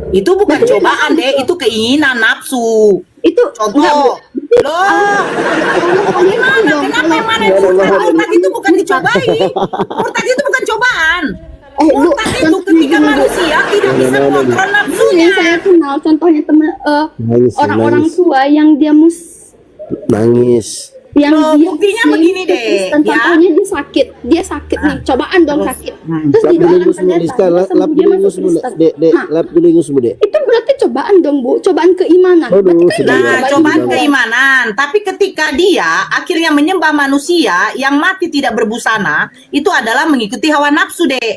Itu bukan cobaan deh, itu keinginan nafsu. Itu enggak, Bu. Contoh, loh, gimana? Kenapa yang mana yang murtad? Murtad itu bukan dicobai. Murtad itu bukan cobaan. Bu, Murtad itu ketika manusia tidak bisa mengontrol Ini nafsunya. saya kenal contohnya teman Nangis, orang-orang nangis. tua yang dia Nangis. yang Loh, dia buktinya Muslim, begini deh, Kristen. ya. Contohnya dia sakit nih, cobaan dong sakit. Terus Lap dulu didoakan ingus mu, pendeta, Liska. dia Lap sembuh, dia dulu masuk ingus mu, Kristen. Dek. Hah, Lap dulu ingus mu, Dek. itu berarti cobaan dong Bu, cobaan keimanan. Aduh, Berarti kan sudah dia ya. Nah, cobaan keimanan. Tapi ketika dia akhirnya menyembah manusia yang mati tidak berbusana, itu adalah mengikuti hawa nafsu, Dek.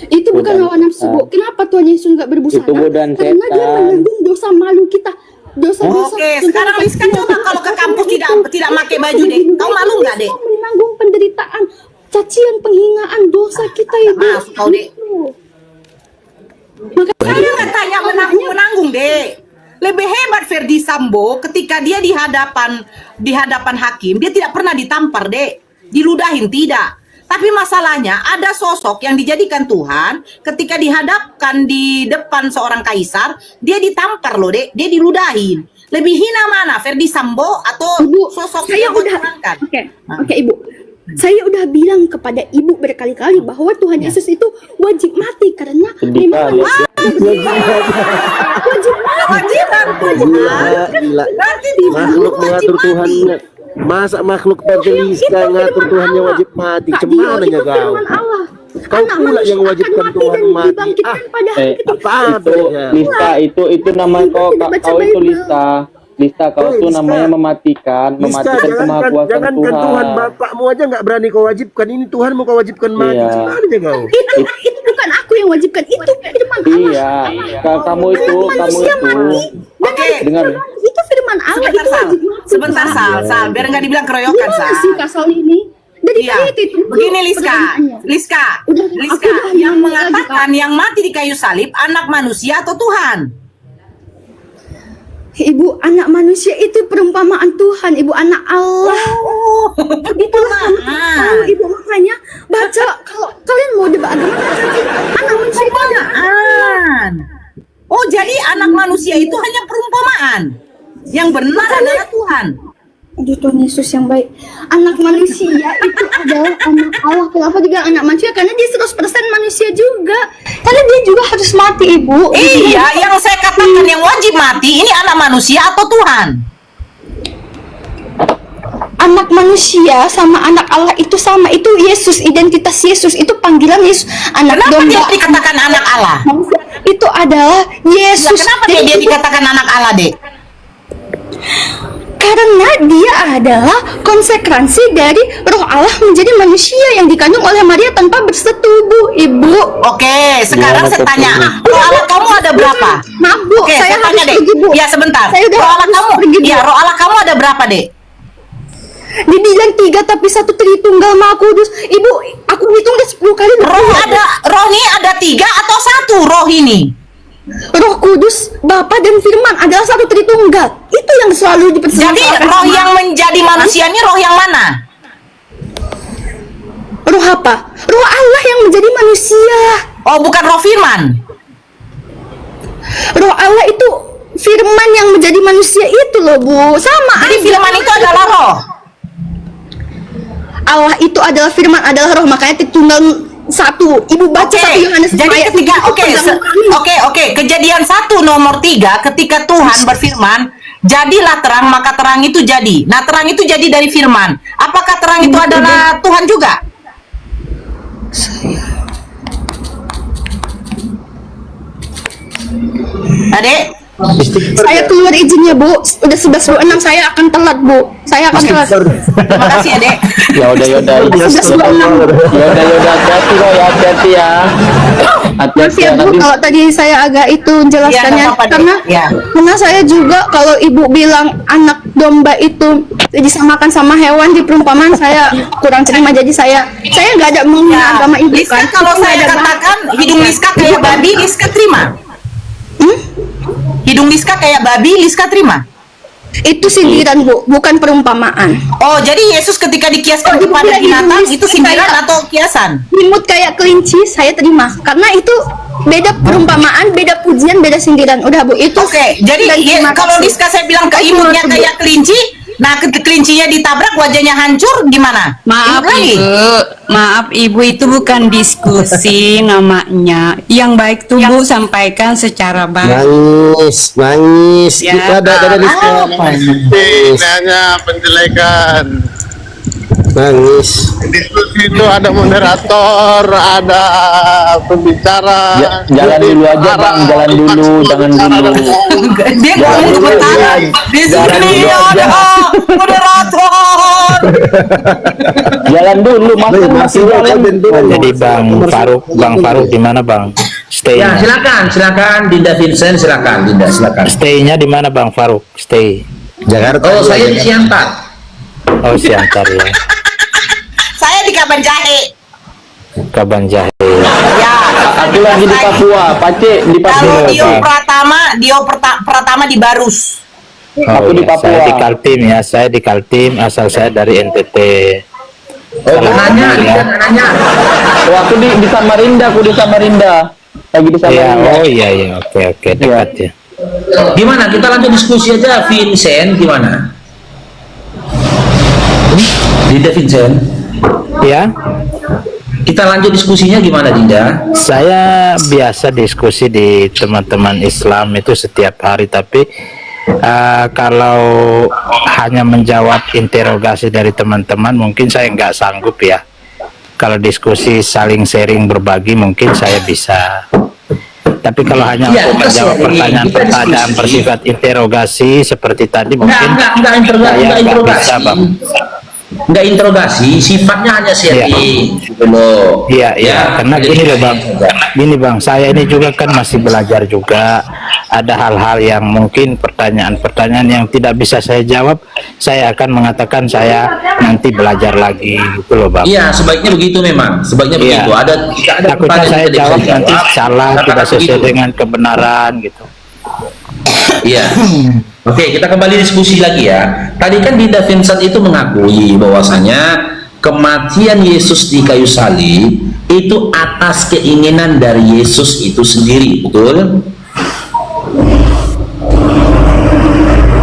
Itu bukan Godaan hawa nafsu Bu. Kenapa Tuhan Yesus nggak berbusana? Itu godaan Karena dia setan. menanggung dosa malu kita. Dosa-dosa. Oke, sekarang Liska coba kalau ke kampus tidak pakai baju, Dek. Kau malu nggak, Dek? Menanggung penderitaan, cacian, penghinaan, dosa kita ya, Bu. Maaf kau, Dek. Makanya Saya nggak tanya menanggung, Dek. Lebih hebat Ferdi Sambo ketika dia di hadapan hakim, dia tidak pernah ditampar, Dek. Diludahin tidak. Tapi masalahnya ada sosok yang dijadikan Tuhan ketika dihadapkan di depan seorang kaisar, dia ditampar loh, Dek. Dia diludahin. Lebih hina mana, Ferdi Sambo atau Ibu, sosok saya yang udah Tuhankan? Oke, Ibu. Saya udah bilang kepada Ibu berkali-kali bahwa Tuhan Yesus itu wajib mati karena Sedih memang kali. wajib mati. Kewajiban Tuhan. Gila. Berarti Makhluk wajib mengatur mati. Tuhan. Masa makhluk seperti Liska ngatur Tuhannya wajib mati? Kak Cemana Dio, itu kau? firman Allah. Kau Anak pula manusia yang wajibkan akan Tuhan dan mati. dibangkitkan pada hari ketiga. Apa itu adanya? Lista itu nama kau itu Lista kau tuh Lista. namanya mematikan kemahakuasaan jangankan Tuhan. Tuhan bapakmu aja nggak berani kau wajibkan. Ini Tuhan mau kau wajibkan mati. Iya. Cemana aja kau? Itu bukan aku yang wajibkan, itu firman Allah. Iya, kamu itu Oke. dengan Itu firman Allah, Sebentar, itu Sal. wajib mati. Sebentar, Sal. Biar nggak dibilang keroyokan, Gimana Sal. sih Kasal ini? Dari Iya. tadi itu. Begini Liska, pertanyaannya. Liska, Udah, Liska, aku udah yang nanya mengatakan lagi, yang mati di kayu salib anak manusia atau Tuhan? Ibu, anak manusia itu perumpamaan Tuhan, Ibu, anak Allah. Oh, Itu tahu, Ibu, makanya baca kalau kalian mau debat agama anak manusia itu ada. Oh, jadi anak manusia itu hanya perumpamaan. Yang benar adalah Tuhan. Aduh, Tuhan Yesus yang baik. Anak manusia itu adalah anak Allah. Kenapa juga anak manusia? Karena dia 100% manusia juga. Karena dia juga harus mati, Ibu. Iya, yang saya katakan yang wajib mati ini anak manusia atau Tuhan? Anak manusia sama anak Allah itu sama. Itu Yesus, identitas Yesus. Itu panggilan Yesus. Anak Kenapa domba. dia dikatakan anak Allah? Itu adalah Yesus. Kenapa dia dikatakan anak Allah, Dek? Karena dia adalah konsekuensi dari Roh Allah menjadi manusia yang dikandung oleh Maria tanpa bersetubuh, Ibu. Oke, sekarang saya tanya, roh Allah kamu ada berapa? Maaf, Bu, Oke, saya tanya, harus Dek. pergi, Bu. Ya, sebentar. Saya udah Roh Allah harus kamu, pergi, Bu. ya, roh Allah kamu ada berapa, Dek? Dibilang 3 tapi 1 Tritunggal Maha Kudus. Ibu, aku hitung udah 10 kali. Roh ini ada 3 atau 1 roh ini? Roh Kudus, Bapa dan Firman adalah 1 Tritunggal. Itu yang selalu diperselisihkan. Jadi roh yang menjadi manusia ini roh yang mana? Roh apa? Roh Allah yang menjadi manusia. Oh, bukan roh firman. Roh Allah itu Firman yang menjadi manusia itu loh, Bu. Sama Jadi aja. firman itu adalah roh. Allah itu adalah Firman, adalah roh. Makanya Tritunggal 1. Ibu baca 1 Yohanes Jadi ayat ketika 3. oke, Kejadian 1 nomor 3 ketika Tuhan berfirman, jadilah terang, maka terang itu jadi. Nah, terang itu jadi dari firman. Apakah terang itu adalah Tuhan juga? Adek, Saya keluar izinnya, Bu. Udah 11.26 saya akan telat, Bu. Saya akan telat. terima kasih Adek. Ya udah hati-hati loh ya, hati-hati ya. Maaf Hati-hati ya, ya Bu, nanti. kalau tadi saya agak itu menjelaskannya. Iya, nggak apa-apa, Dek. Karena Iya. karena saya juga kalau Ibu bilang anak domba itu disamakan sama hewan di perumpamaan, saya kurang terima. Jadi saya nggak ada menghina agama Ibu Liska, kan. kalau Itu saya nggak ada katakan hidung Liska kayak babi, Liska terima. Hidung Liska kayak babi, Liska terima. itu sindiran, Bu, bukan perumpamaan. Oh, jadi Yesus ketika dikiaskan kepada binatang itu sindiran atau kiasan? Imut kayak kelinci, saya terima. Karena itu beda perumpamaan, beda pujian, beda sindiran. Udah, Bu, itu. Oke, jadi Dan terima kalau kasih. Liska saya bilang ke imutnya kayak kelinci, nah kelincinya ditabrak wajahnya hancur gimana? Maaf Imut lagi. Maaf Ibu, itu bukan diskusi namanya. Yang baik tuh Bu sampaikan secara baik. Nangis. Ya. Itu ada Rizka. Hanya penjelekan. Nangis. Diskusi itu ada moderator, ada pembicara. Jalan dulu aja Bang, jalan dulu, jangan dulu. Dia ngomong sebentar. Di sini ada moderator. Jalan dulu, masih jalan. Jadi Bang Farouq di mana Bang? Ya, Stay-nya. silakan Dinda Vincent, silakan Dinda, silakan. Stay-nya di mana Bang Farouq? Stay. Jakarta. Oh, saya di Siantar. Oh, Siantar ya. Saya di Kaban Jahe. Kaban Jahe. Ya. Aku lagi di Papua, Pace di Kalau Papua. Dio Pratama di Barus. Aku di Ya, Papua. saya di Kaltim ya. Saya di Kaltim, asal saya dari NTT. Oh, nanya, nanya. Oh, aku di Samarinda, Lagi di Iya, Samarinda. oh iya, oke, dekat ya. Gimana? Kita lanjut diskusi aja, Vincent, gimana? Dinda Vincent, Ya, kita lanjut diskusinya gimana, Dinda? saya biasa diskusi di teman-teman Islam itu setiap hari, tapi kalau hanya menjawab interogasi dari teman-teman mungkin saya nggak sanggup ya. Kalau diskusi saling sharing berbagi mungkin saya bisa, tapi kalau hanya Iya, untuk kita menjawab sharing, pertanyaan-pertanyaan kita diskusi. bersifat interogasi seperti tadi mungkin Enggak saya nggak bisa Bang. Enggak interogasi, sifatnya hanya sharing gitu loh. Iya, karena gini loh Bang, saya ini juga kan masih belajar juga, ada hal-hal yang mungkin pertanyaan-pertanyaan yang tidak bisa saya jawab, saya akan mengatakan saya nanti belajar lagi gitu loh Bang. Iya, sebaiknya begitu memang, sebaiknya Iya. begitu. Ada Takutnya pertanyaan saya yang tidak jawab bisa nanti dijawab, salah, katakan tidak sesuai begitu. dengan kebenaran gitu. Iya. Oke, kita kembali diskusi lagi ya. Tadi kan Dinda Vincent itu mengakui bahwasanya kematian Yesus di kayu salib itu atas keinginan dari Yesus itu sendiri, betul?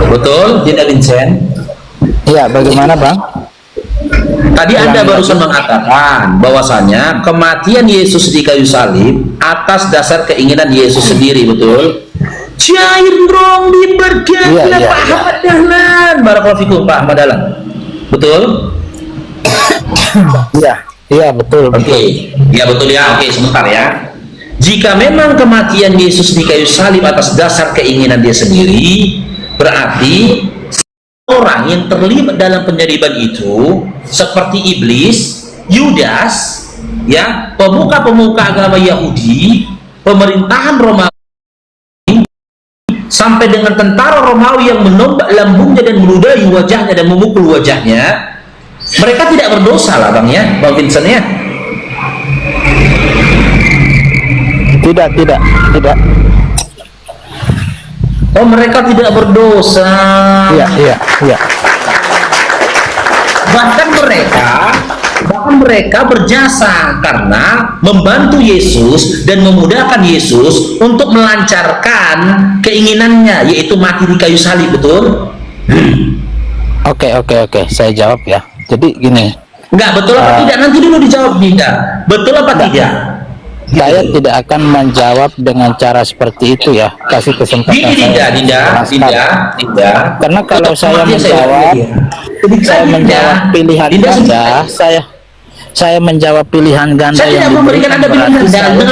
Betul, Dinda Vincent? Ya, bagaimana Bang? Tadi Anda barusan mengatakan bahwasanya kematian Yesus di kayu salib atas dasar keinginan Yesus sendiri, betul? Cair dong di bergaya Pak Ahmad Dahlan. Barakallahu fikum Pak Ahmad Dahlan. Betul? Iya betul. Oke. Ya betul ya. Oke, sebentar ya. Jika memang kematian Yesus di kayu salib atas dasar keinginan dia sendiri, berarti orang yang terlibat dalam penyaliban itu seperti Iblis, Yudas, ya, pemuka-pemuka agama Yahudi, pemerintahan Romawi, sampai dengan tentara Romawi yang menombak lambungnya dan meludahi wajahnya dan memukul wajahnya, mereka tidak berdosa lah Bang ya, Bang Vincent ya. Tidak. Oh, mereka tidak berdosa. Iya. Bahkan mereka berjasa karena membantu Yesus dan memudahkan Yesus untuk melancarkan keinginannya, yaitu mati di kayu salib, betul? Oke. Saya jawab ya. Jadi gini. Enggak, betul apa tidak? Nanti dulu dijawab Dinda. Betul apa tidak? Saya tidak akan menjawab dengan cara seperti itu ya. Kasih kesempatan Gini Dinda. Karena kalau saya menjawab pilihan Anda, saya menjawab pilihan ganda Saya tidak yang memberikan Anda pilihan berarti ganda.